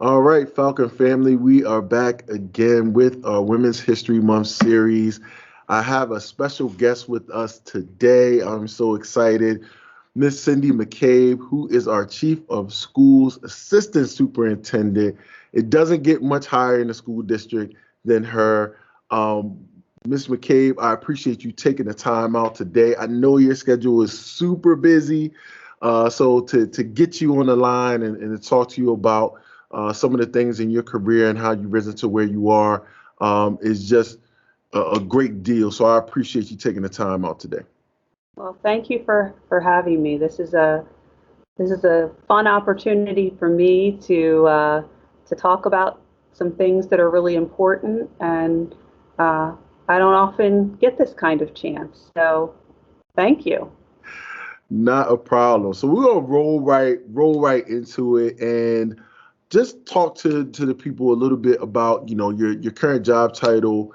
All right, Falcon family, we are back again with our Women's History Month series. I have a special guest with us today. I'm so excited. Miss Cindy McCabe, who is our Chief of Schools Assistant Superintendent. It doesn't get much higher in the school district than her. Um, Miss McCabe, I appreciate you taking the time out today. I know your schedule is super busy. So to get you on the line and to talk to you about some of the things in your career and how you risen to where you are is just a great deal. So I appreciate you taking the time out today. Well, thank you for having me. This is a fun opportunity for me to talk about some things that are really important, and I don't often get this kind of chance. So, thank you. Not a problem. So we're gonna roll right into it and just talk to the people a little bit about your current job title.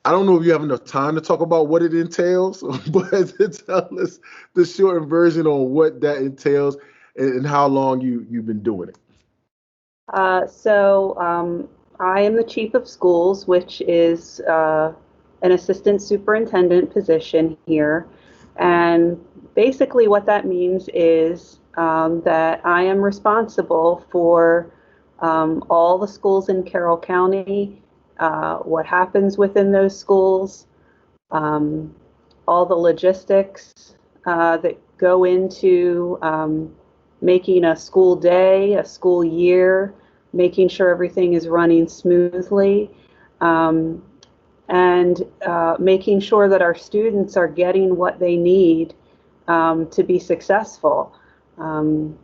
I don't know if you have enough time to talk about what it entails, but to tell us the short version on what that entails and how long you've been doing it. I am the chief of schools, which is an assistant superintendent position here. And basically, what that means is that I am responsible for all the schools in Carroll County, what happens within those schools, um, all the logistics that go into making a school day, a school year, making sure everything is running smoothly, um, and making sure that our students are getting what they need to be successful, um,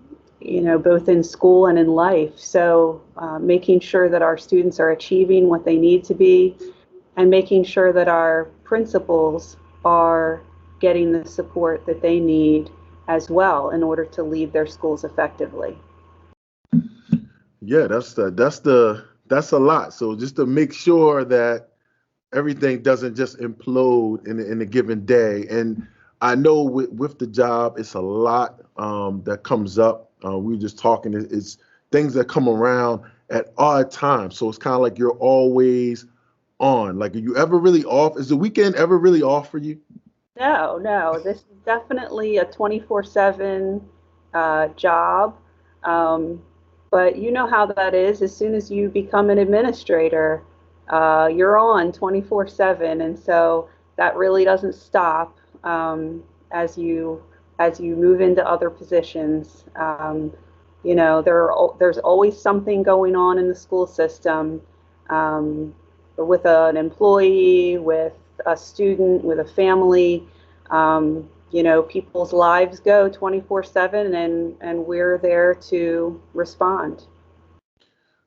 both in school and in life. So making sure that our students are achieving what they need to be, and making sure that our principals are getting the support that they need as well in order to lead their schools effectively. Yeah, that's a lot. So just to make sure that everything doesn't just implode in a given day. And I know with the job, it's a lot that comes up. We were just talking, it's things that come around at odd times. So it's kind of like you're always on. Like, are you ever really off? Is the weekend ever really off for you? No, no, this is definitely a 24/7 job. Um, but you know how that is. As soon as you become an administrator, you're on 24/7, and so that really doesn't stop as you move into other positions. There's always something going on in the school system, um, with an employee, with a student, with a family. People's lives go 24/7, and we're there to respond.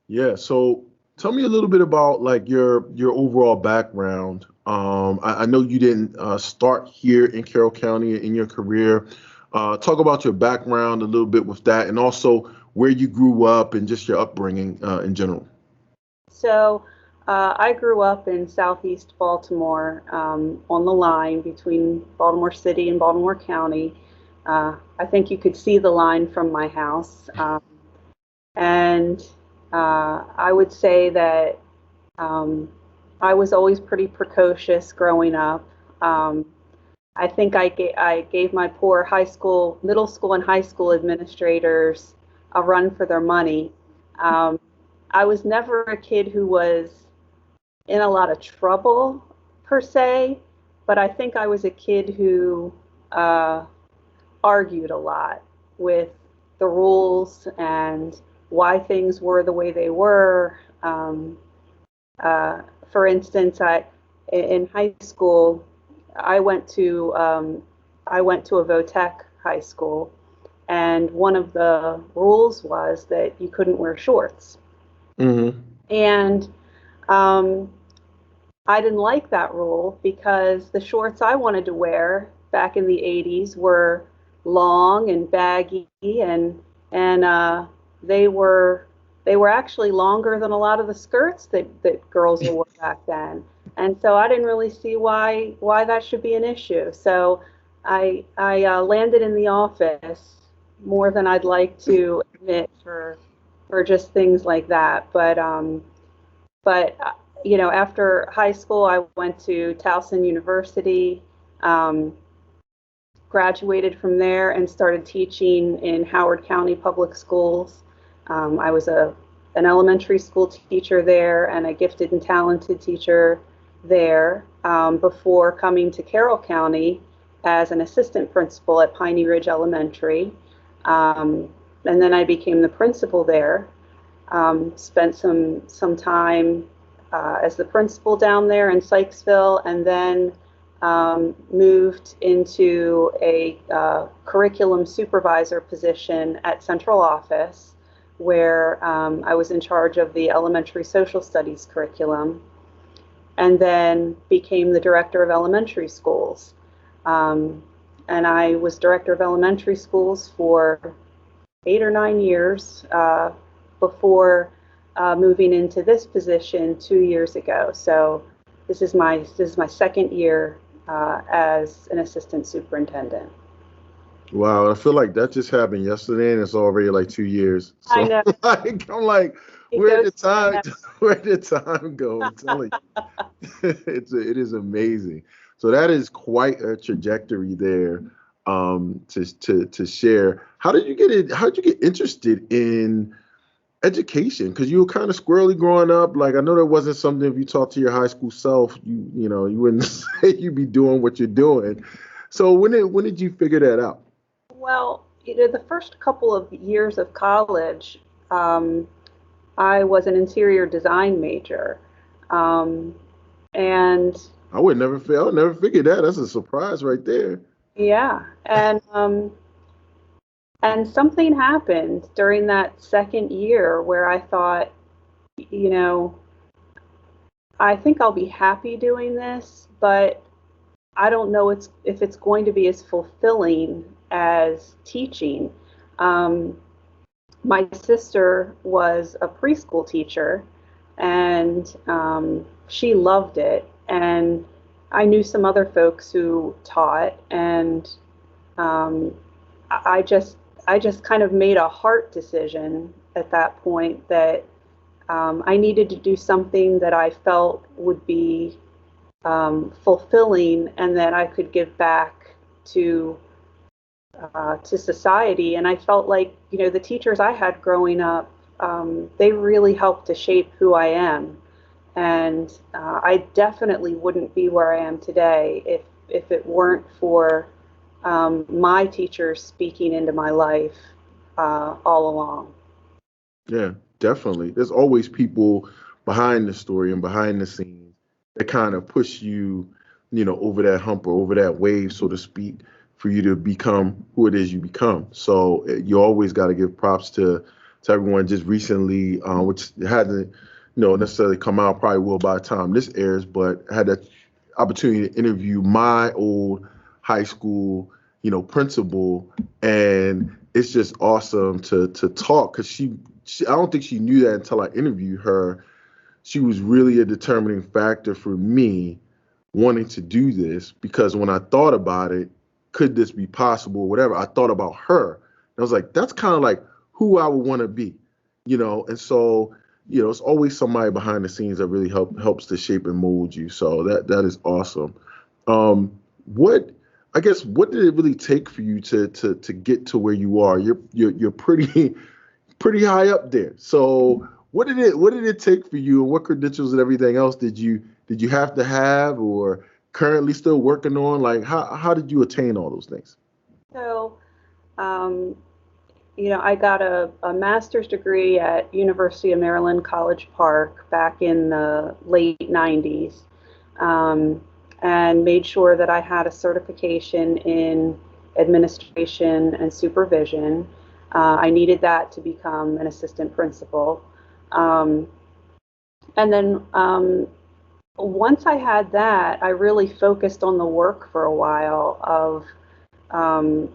Yeah. So tell me a little bit about like your overall background. I know you didn't start here in Carroll County in your career. Talk about your background a little bit with that, and also where you grew up and just your upbringing in general. So I grew up in southeast Baltimore, on the line between Baltimore City and Baltimore County. I think you could see the line from my house. And I would say that um, I was always pretty precocious growing up. Um, I think I gave my poor middle school, and high school administrators a run for their money. Um, I was never a kid who was in a lot of trouble per se, but I think I was a kid who uh, argued a lot with the rules and why things were the way they were. Uh, for instance, in high school, I went to I went to a VOTEC high school, and one of the rules was that you couldn't wear shorts. Hmm. And um, I didn't like that rule because the shorts I wanted to wear back in the 80s were long and baggy, and they were they were actually longer than a lot of the skirts that girls wore back then. And so I didn't really see why that should be an issue. So I landed in the office more than I'd like to admit for for just things like that. But after high school, I went to Towson University, um, graduated from there, and started teaching in Howard County Public Schools. I was an elementary school teacher there and a gifted and talented teacher there, before coming to Carroll County as an assistant principal at Piney Ridge Elementary. Um, and then I became the principal there. Spent some time as the principal down there in Sykesville, and then moved into a curriculum supervisor position at central office, where I was in charge of the elementary social studies curriculum, and then became the director of elementary schools. Um, and I was director of elementary schools for 8 or 9 years, before moving into this position 2 years ago. So this is my second year as an assistant superintendent. Wow, I feel like that just happened yesterday, and it's already like 2 years. I So know I'm like, it where goes did time fast. where did time go? I'm telling you, it is amazing. So that is quite a trajectory there, to share. How did you get it? How did you get interested in education? Because you were kind of squirrely growing up. Like, I know that wasn't something, if you talk to your high school self, you wouldn't say you'd be doing what you're doing. So when did you figure that out? Well, the first couple of years of college, um, I was an interior design major, um, and I would never figure that. That's a surprise right there. yeah, and something happened during that second year where I thought, you know, I think I'll be happy doing this, but I don't know if it's going to be as fulfilling as teaching. Um, my sister was a preschool teacher, and she loved it. And I knew some other folks who taught, and um, I just I just kind of made a heart decision at that point that I needed to do something that I felt would be fulfilling, and that I could give back to to society. And I felt like, the teachers I had growing up, they really helped to shape who I am. And I definitely wouldn't be where I am today if it weren't for my teachers speaking into my life all along. Yeah, definitely. There's always people behind the story and behind the scenes that kind of push you, over that hump or over that wave, so to speak, for you to become who it is you become. So you always got to give props to everyone. Just recently, which hasn't, necessarily come out, probably will by the time this airs, but had the opportunity to interview my old high school, principal, and it's just awesome to talk, because she I don't think she knew that until I interviewed her. She was really a determining factor for me wanting to do this, because when I thought about it, could this be possible, whatever, I thought about her. And I was like, that's kind of like who I would want to be, and so, it's always somebody behind the scenes that really helps to shape and mold you. So that is awesome. What I guess, what did it really take for you to get to where you are? You're pretty pretty high up there. So what did it take for you, and what credentials and everything else did you have to have, or currently still working on? Like, how did you attain all those things? So, um, I got a master's degree at University of Maryland College Park back in the late 90s, um, and made sure that I had a certification in administration and supervision. I needed that to become an assistant principal. Um, and then once I had that, I really focused on the work for a while of um,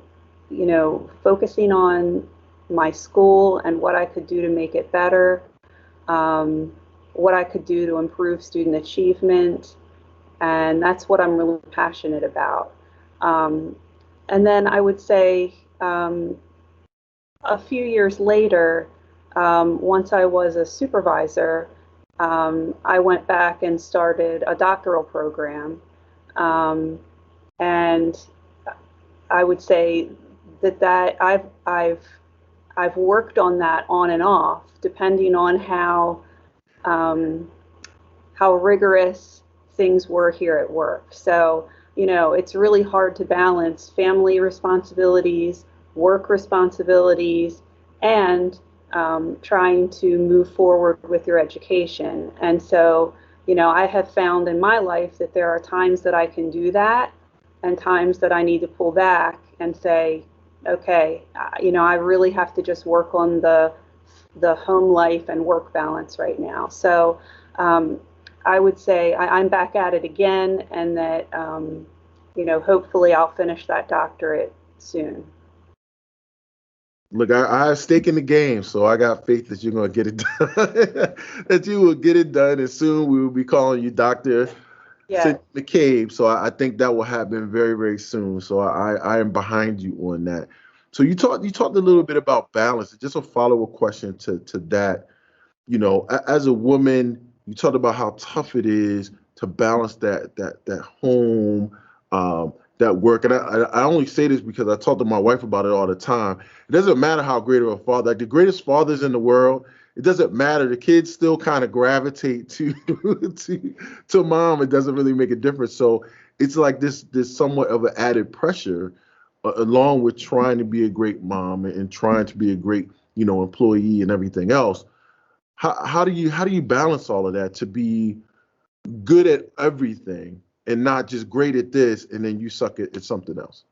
focusing on my school and what I could do to make it better, um, what I could do to improve student achievement, and that's what I'm really passionate about. Um, and then I would say a few years later, once I was a supervisor, I went back and started a doctoral program. Um, and I would say that I've worked on that on and off, depending on um, how rigorous things were here at work. So, it's really hard to balance family responsibilities, work responsibilities, and trying to move forward with your education. And so, I have found in my life that there are times that I can do that and times that I need to pull back and say, okay, I really have to just work on the home life and work balance right now. So um, I would say I'm back at it again, and that hopefully I'll finish that doctorate soon. Look, I have stake in the game, so I got faith that you're going to get it done, that you will get it done, and soon we will be calling you Dr. Yeah. McCabe. So I think that will happen very, very soon. So I am behind you on that. So you talked a little bit about balance. Just a follow-up question to that. As a woman, you talked about how tough it is to balance that home, that work. And I only say this because I talk to my wife about it all the time. It doesn't matter how great of a father, like the greatest fathers in the world. It doesn't matter. The kids still kind of gravitate to to mom. It doesn't really make a difference. So it's like this somewhat of an added pressure, along with trying to be a great mom and trying to be a great employee and everything else. How do you balance all of that to be good at everything and not just great at this and then you suck at something else?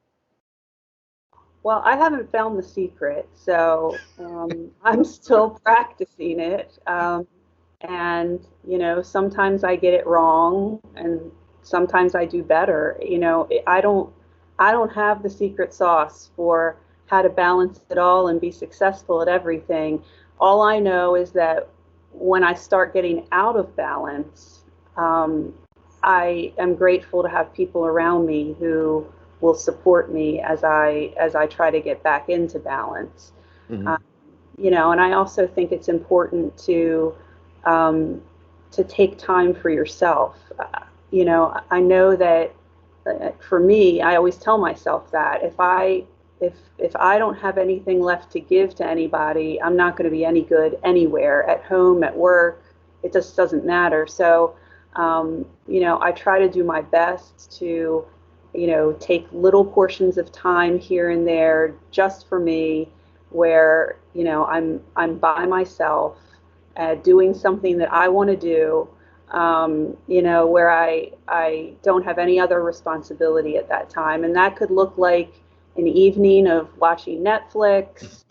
Well, I haven't found the secret, so I'm still practicing it. And sometimes I get it wrong, and sometimes I do better. I don't have the secret sauce for how to balance it all and be successful at everything. All I know is that when I start getting out of balance, um, I am grateful to have people around me who will support me as I try to get back into balance. Hmm. Uh, and I also think it's important um, to take time for yourself. I know that for me, I always tell myself that if I don't have anything left to give to anybody, I'm not going to be any good anywhere, at home, at work. It just doesn't matter. So, I try to do my best to, take little portions of time here and there just for me, where, I'm by myself, doing something that I want to do, where I don't have any other responsibility at that time. And that could look like an evening of watching Netflix.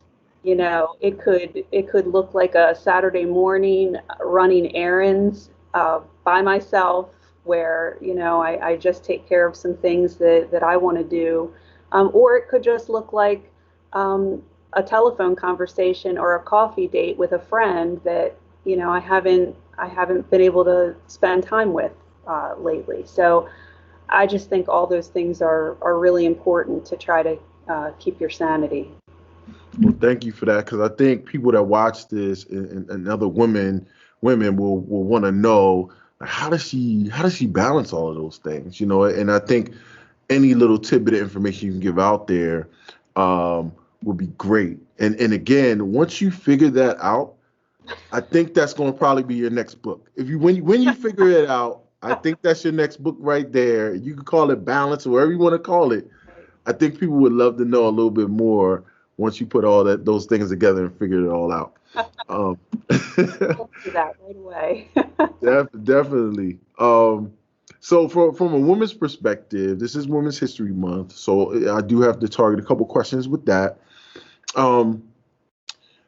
It could look like a Saturday morning running errands by myself, where I just take care of some things that I want to do, or it could just look like a telephone conversation or a coffee date with a friend that I haven't been able to spend time with lately. So I just think all those things are really important to try to keep your sanity. Well, thank you for that because I think people that watch this and other women will want to know, like, how does she balance all of those things, and I think any little tidbit of information you can give out there would be great. And again, once you figure that out, I think that's going to probably be your next book. If you when you figure it out, I think that's your next book right there. You can call it balance or whatever you want to call it. I think people would love to know a little bit more once you put all those things together and figure it all out. Um, I'll do that right away. definitely. So from a woman's perspective, this is Women's History Month, so I do have to target a couple questions with that. Um,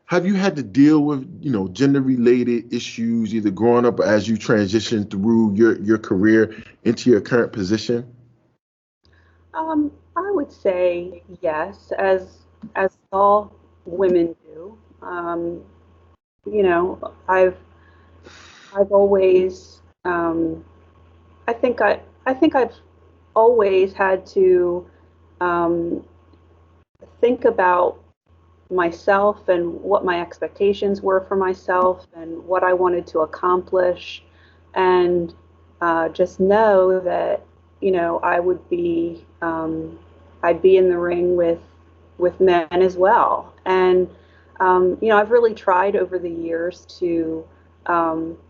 have you had to deal with gender related issues either growing up or as you transition through your career into your current position? I would say yes, as all women do. I've always I think I've always had to um, think about myself and what my expectations were for myself and what I wanted to accomplish, and just know that, I would be, I'd be in the ring with men as well. And I've really tried over the years to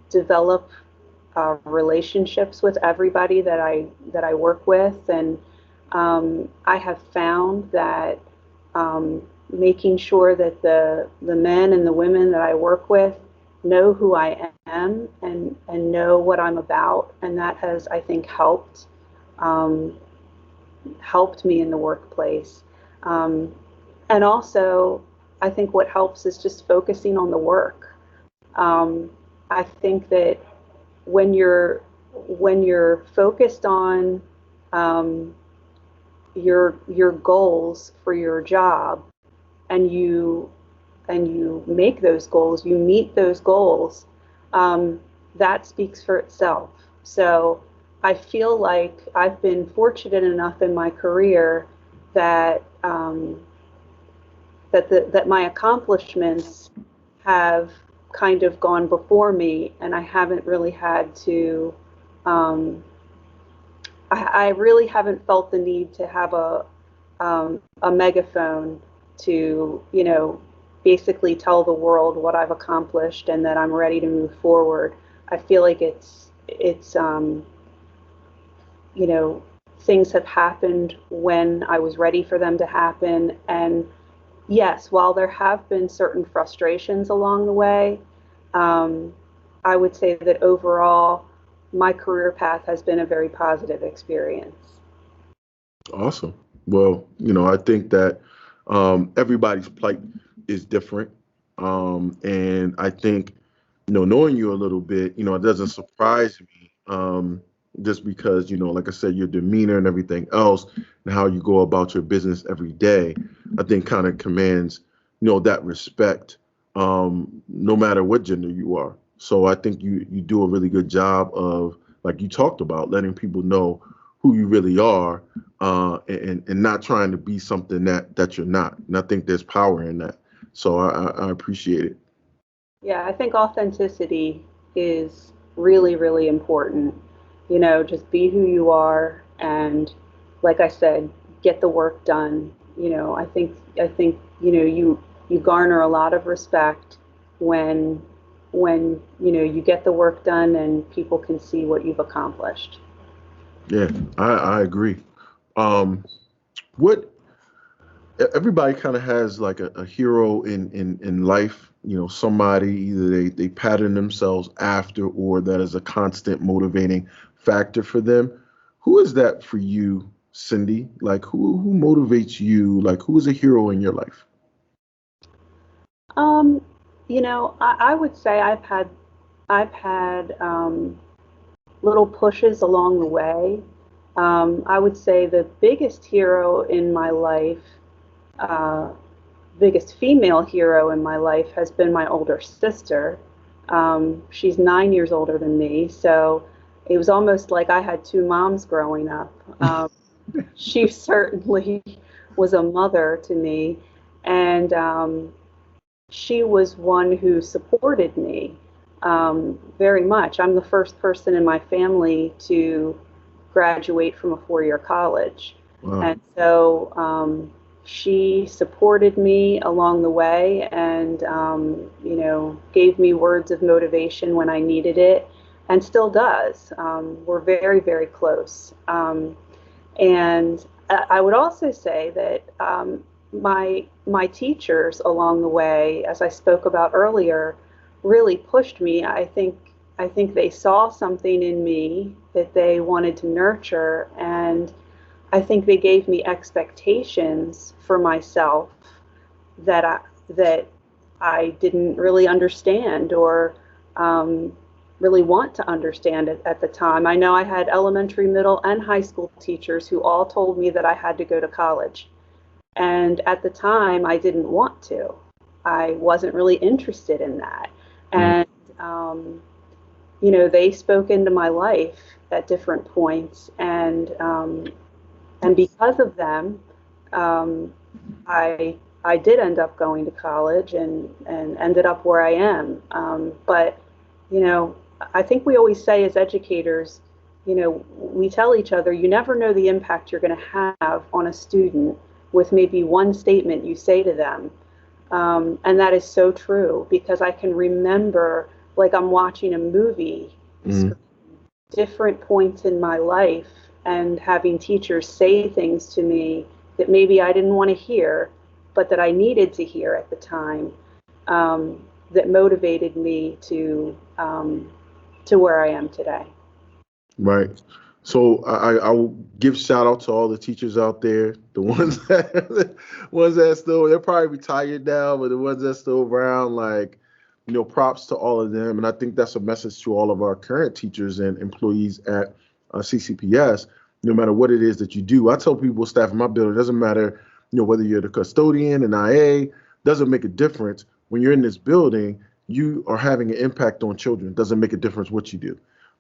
develop relationships with everybody that I work with, and I have found that making sure that the men and the women that I work with know who I am and know what I'm about, and that has, I think, helped me in the workplace. And also, I think what helps is just focusing on the work. I think that when you're focused on your goals for your job, and you make those goals, you meet those goals, that speaks for itself. So I feel like I've been fortunate enough in my career that that my accomplishments have kind of gone before me, and I haven't really had to. I really haven't felt the need to have a megaphone to, basically tell the world what I've accomplished and that I'm ready to move forward. I feel like things have happened when I was ready for them to happen. And yes, while there have been certain frustrations along the way, I would say that overall, my career path has been a very positive experience. Awesome. Well, I think that everybody's plight is different. And I think, knowing you a little bit, it doesn't surprise me, just because, like I said, your demeanor and everything else and how you go about your business every day, I think kind of commands, that respect, no matter what gender you are. So I think you do a really good job of, like you talked about, letting people know who you really are, and not trying to be something that you're not. And I think there's power in that. So I appreciate it. Yeah, I think authenticity is really, really important. Just be who you are, and like I said, get the work done. I think you garner a lot of respect when you get the work done and people can see what you've accomplished. Yeah, I agree. Um, what everybody kind of has like a hero in life, somebody either they pattern themselves after, or that is a constant motivating factor for them. Who is that for you, Cindy? Like who motivates you? Like who is a hero in your life? Um, I would say I've had little pushes along the way. I would say the biggest hero in my life, uh, biggest female hero in my life, has been my older sister. She's 9 years older than me, so it was almost like I had two moms growing up. She certainly was a mother to me, and she was one who supported me very much. I'm the first person in my family to graduate from a four-year college. Wow. And so she supported me along the way, and, gave me words of motivation when I needed it, and still does. We're very, very close. And I would also say that my teachers along the way, as I spoke about earlier, really pushed me. I think they saw something in me that they wanted to nurture, and I think they gave me expectations for myself that I didn't really understand, or really want to understand it at the time. I know I had elementary, middle, and high school teachers who all told me that I had to go to college. And at the time, I didn't want to. I wasn't really interested in that. Mm. And, they spoke into my life at different points. And because of them, um, I I did end up going to college and ended up where I am. But, you know, I think we always say as educators, you know, we tell each other, you never know the impact you're going to have on a student with maybe one statement you say to them. And that is so true because I can remember like I'm watching a movie, Mm-hmm. different points in my life and having teachers say things to me that maybe I didn't want to hear, but that I needed to hear at the time, that motivated me to where I am today. Right. So I will give shout out to all the teachers out there, the ones that ones that still they're probably retired now, but the ones that still around, like, props to all of them. And I think that's a message to all of our current teachers and employees at CCPS. No matter what it is that you do, I tell people, staff in my building, it doesn't matter, whether you're the custodian, an IA, doesn't make a difference. When you're in this building, you are having an impact on children. It doesn't make a difference what you do.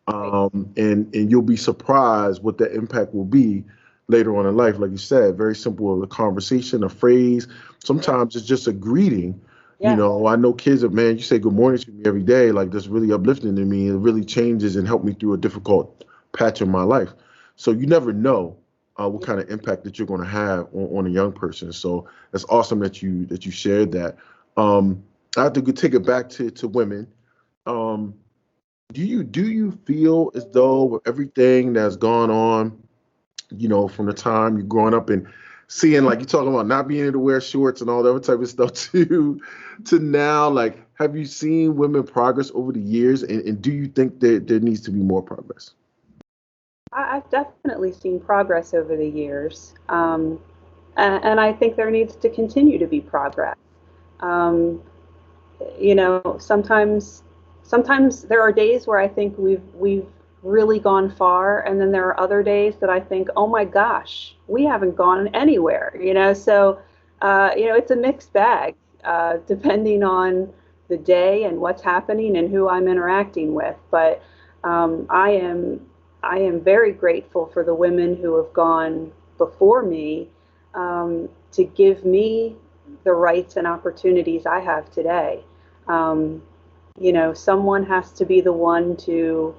And you'll be surprised what that impact will be later on in life. Like you said, very simple, a conversation, a phrase. Sometimes it's just a greeting. Yeah. I know kids that, man, you say good morning to me every day, like that's really uplifting to me. It really changes and helped me through a difficult patch in my life. So you never know what kind of impact that you're going to have on a young person. So it's awesome that you shared that. I have to take it back to women. Do you feel as though with everything that's gone on, from the time you're growing up and seeing, like, you're talking about not being able to wear shorts and all that type of stuff to now, like, have you seen women progress over the years, and do you think that there needs to be more progress? I've definitely seen progress over the years, and I think there needs to continue to be progress. Um, sometimes there are days where I think we've really gone far, and then there are other days that I think, oh my gosh, we haven't gone anywhere. So it's a mixed bag, depending on the day and what's happening and who I'm interacting with. But I am very grateful for the women who have gone before me, to give me the rights and opportunities I have today. Someone has to be the one to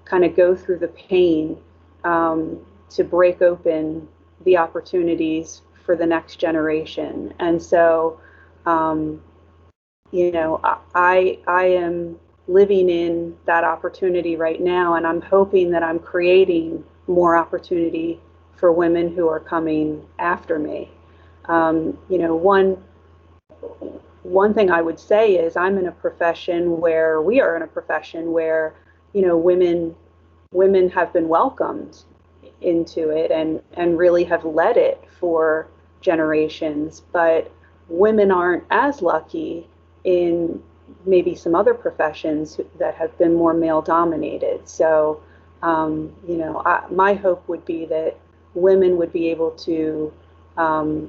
kind of go through the pain, to break open the opportunities for the next generation. And so, I am living in that opportunity right now, and I'm hoping that I'm creating more opportunity for women who are coming after me. One thing I would say is we are in a profession where, women have been welcomed into it and really have led it for generations, but women aren't as lucky in maybe some other professions that have been more male dominated. So, my hope would be that women would be able to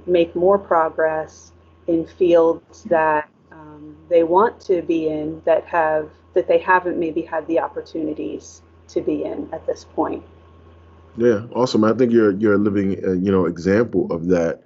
make more progress in fields that they want to be in, that they haven't maybe had the opportunities to be in at this point. Yeah, awesome. I think you're a living, example of that,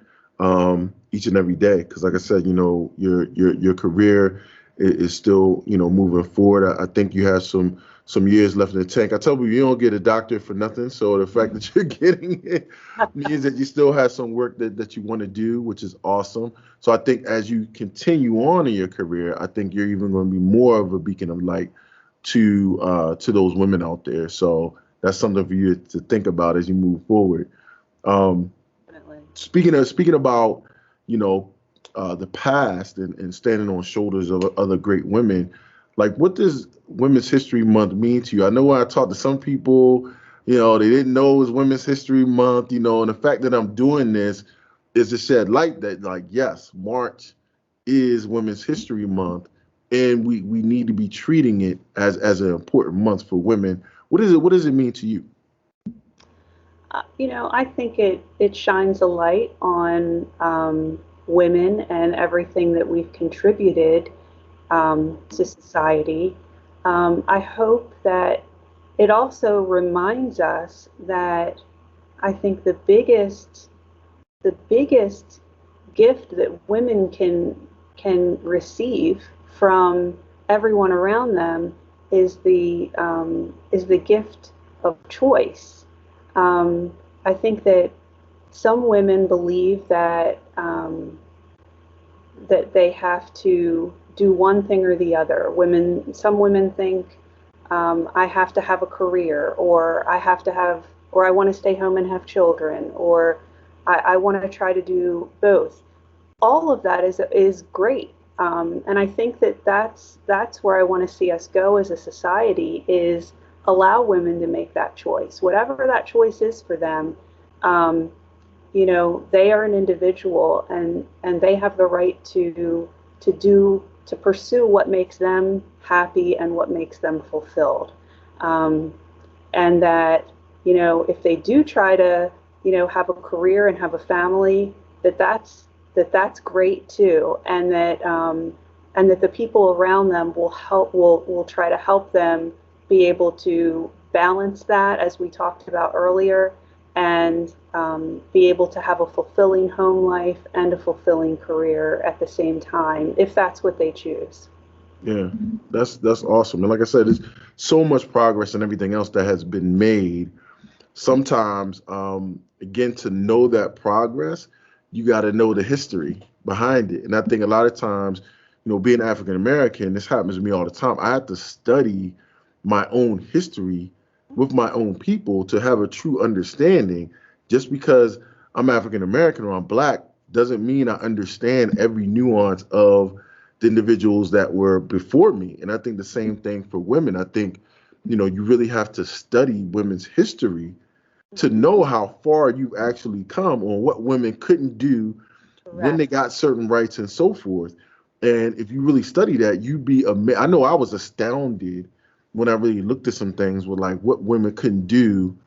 each and every day. Because, like I said, your career is still, moving forward. I think you have some years left in the tank. I tell you, you don't get a doctorate for nothing. So the fact that you're getting it means that you still have some work that you want to do, which is awesome. So I think as you continue on in your career, I think you're even going to be more of a beacon of light to those women out there. So that's something for you to think about as you move forward. Definitely. Speaking about, the past and standing on shoulders of other great women, like, what does Women's History Month mean to you? I know when I talked to some people, they didn't know it was Women's History Month, and the fact that I'm doing this is to shed light that, like, yes, March is Women's History Month, and we need to be treating it as an important month for women. What does it mean to you? I think it shines a light on women and everything that we've contributed to society. I hope that it also reminds us that I think the biggest gift that women can receive from everyone around them is the gift of choice. I think that some women believe that they have to do one thing or the other. Some women think I have to have a career, or or I want to stay home and have children, or I want to try to do both. All of that is great, and I think that that's where I want to see us go as a society, is allow women to make that choice, whatever that choice is for them. Um, they are an individual, and they have the right to pursue what makes them happy and what makes them fulfilled. Um, and that, if they do try to, have a career and have a family, that's great too, and that the people around them will try to help them be able to balance that, as we talked about earlier, and be able to have a fulfilling home life and a fulfilling career at the same time, if that's what they choose. Yeah, that's awesome. And like I said, there's so much progress and everything else that has been made. Sometimes, again, to know that progress, you got to know the history behind it. And I think a lot of times, being African American, this happens to me all the time. I have to study my own history with my own people to have a true understanding. Just because I'm African American or I'm Black doesn't mean I understand every nuance of the individuals that were before me. And I think the same thing for women. I think, you really have to study women's history to know how far you've actually come, on what women couldn't do when they Correct. got certain rights and so forth. And if you really study that, you'd be amazed. I know I was astounded when I really looked at some things with like what women couldn't do,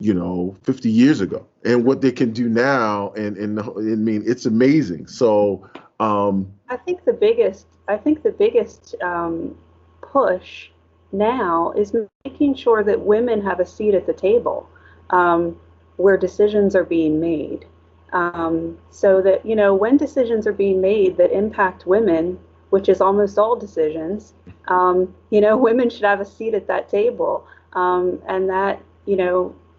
50 years ago, and what they can do now. And I mean, it's amazing. So, I think the biggest push now is making sure that women have a seat at the table, where decisions are being made, so that, when decisions are being made that impact women, which is almost all decisions, women should have a seat at that table, and that,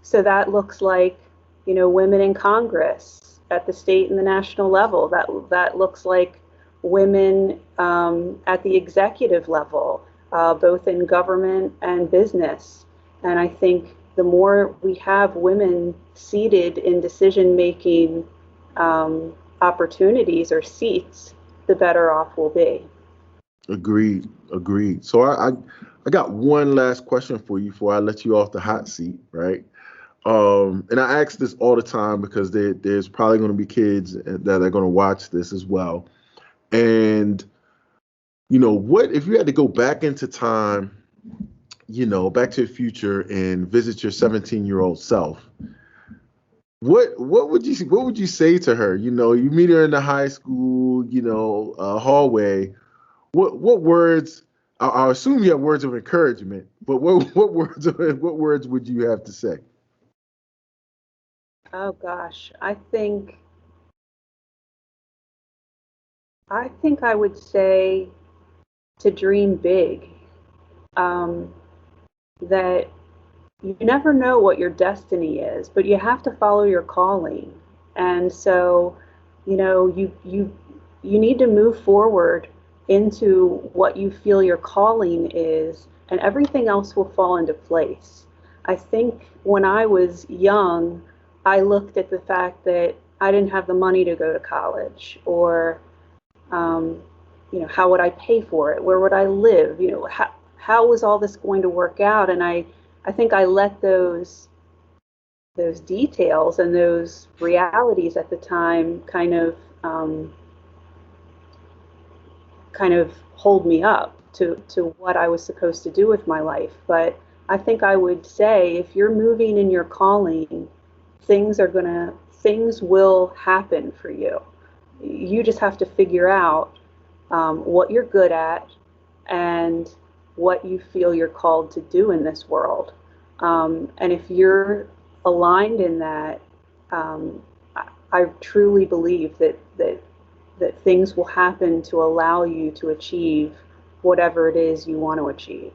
so that looks like, women in Congress at the state and the national level. That looks like women at the executive level, both in government and business. And I think the more we have women seated in decision-making opportunities or seats, the better off we'll be. agreed, agreed. So I got one last question for you before I let you off the hot seat, right? And I ask this all the time because there's probably going to be kids that are going to watch this as well. And what if you had to go back into time, Back to the Future, and visit your 17-year-old self? What would you say to her? You meet her in the high school, hallway. What words? I assume you have words of encouragement, but what words would you have to say? Oh gosh, I think I would say to dream big. Um, that you never know what your destiny is, but you have to follow your calling. And so, you need to move forward into what you feel your calling is, and everything else will fall into place. I think when I was young, I looked at the fact that I didn't have the money to go to college, or um, how would I pay for it? Where would I live? How was all this going to work out? And I think I let those details and those realities at the time kind of hold me up to what I was supposed to do with my life. But I think I would say, if you're moving in your calling, things will happen for you. You just have to figure out what you're good at and what you feel you're called to do in this world. And if you're aligned in that, um, I truly believe that things will happen to allow you to achieve whatever it is you want to achieve.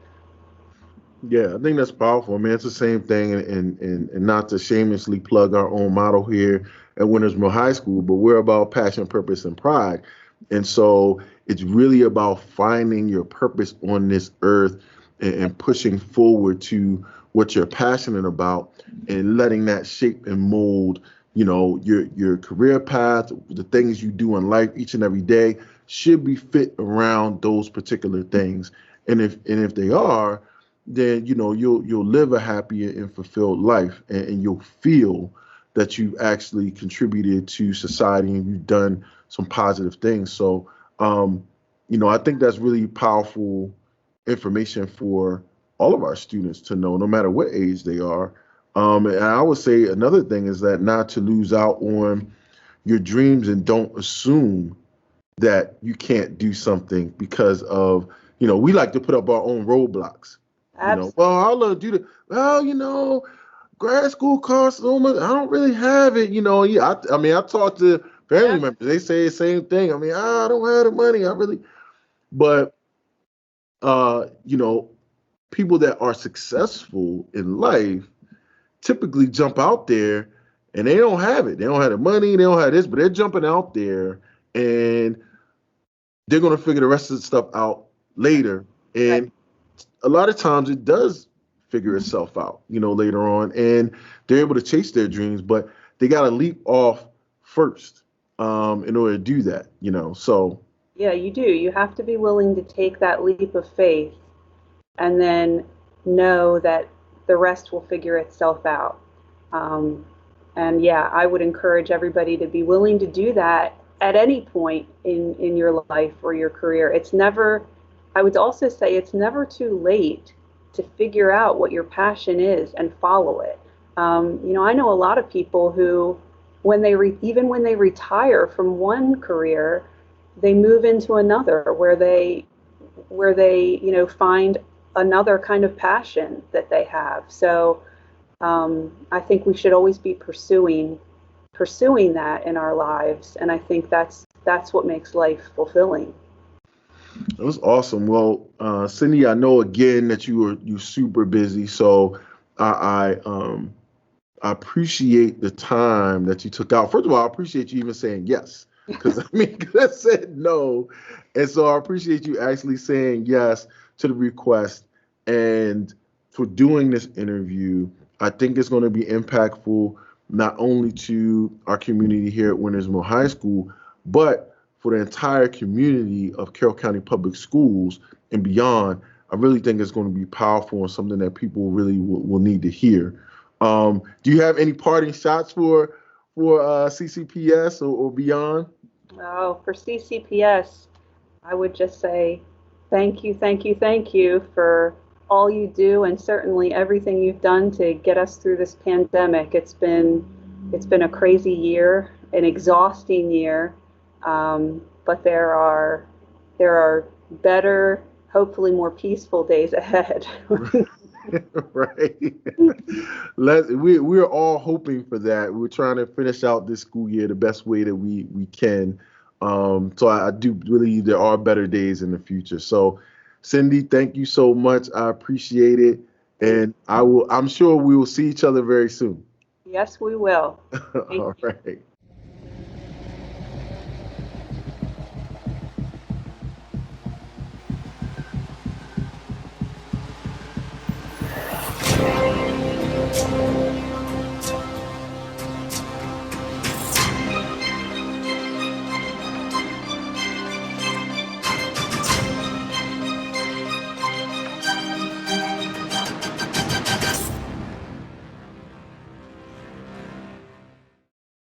Yeah, I think that's powerful. I mean, it's the same thing, and not to shamelessly plug our own model here at Wintersville High School, but we're about passion, purpose, and pride. And so it's really about finding your purpose on this earth and pushing forward to what you're passionate about and letting that shape and mold, your career path, the things you do in life each and every day should be fit around those particular things. And if they are, then you'll live a happy and fulfilled life, and you'll feel that you actually contributed to society and you've done some positive things. So I think that's really powerful information for all of our students to know, no matter what age they are. And I would say another thing is that not to lose out on your dreams, and don't assume that you can't do something because of, we like to put up our own roadblocks. Absolutely. Well, I'll do the, well, grad school costs so much. I don't really have it. Yeah, I mean, I talk to family members. They say the same thing. I mean, I don't have the money. But, people that are successful in life typically jump out there and they don't have it. They don't have the money. They don't have this, but they're jumping out there and they're going to figure the rest of the stuff out later. And a lot of times it does figure itself out, later on, and they're able to chase their dreams, but they got to leap off first in order to do that, so. Yeah, you do. You have to be willing to take that leap of faith and then know that the rest will figure itself out. And yeah, I would encourage everybody to be willing to do that at any point in your life or your career. I would also say it's never too late to figure out what your passion is and follow it. I know a lot of people who, even when they retire from one career, they move into another where they find another kind of passion that they have. So I think we should always be pursuing that in our lives, and I think that's what makes life fulfilling. It was awesome. Well, Cindy, I know again that you super busy, so I appreciate the time that you took out. First of all, I appreciate you even saying yes, because I said no, and so I appreciate you actually saying yes to the request and for doing this interview. I think it's going to be impactful not only to our community here at Wintersville High School, but for the entire community of Carroll County Public Schools and beyond. I really think it's going to be powerful and something that people really will need to hear. Do you have any parting shots for CCPS or beyond? Oh, for CCPS, I would just say thank you, thank you, thank you for all you do, and certainly everything you've done to get us through this pandemic. It's been a crazy year, an exhausting year, but there are better, hopefully more peaceful days ahead. Right. We're all hoping for that. We're trying to finish out this school year the best way that we can. So I do believe there are better days in the future. So Cindy, thank you so much. I appreciate it. And I'm sure we will see each other very soon. Yes, we will. All right.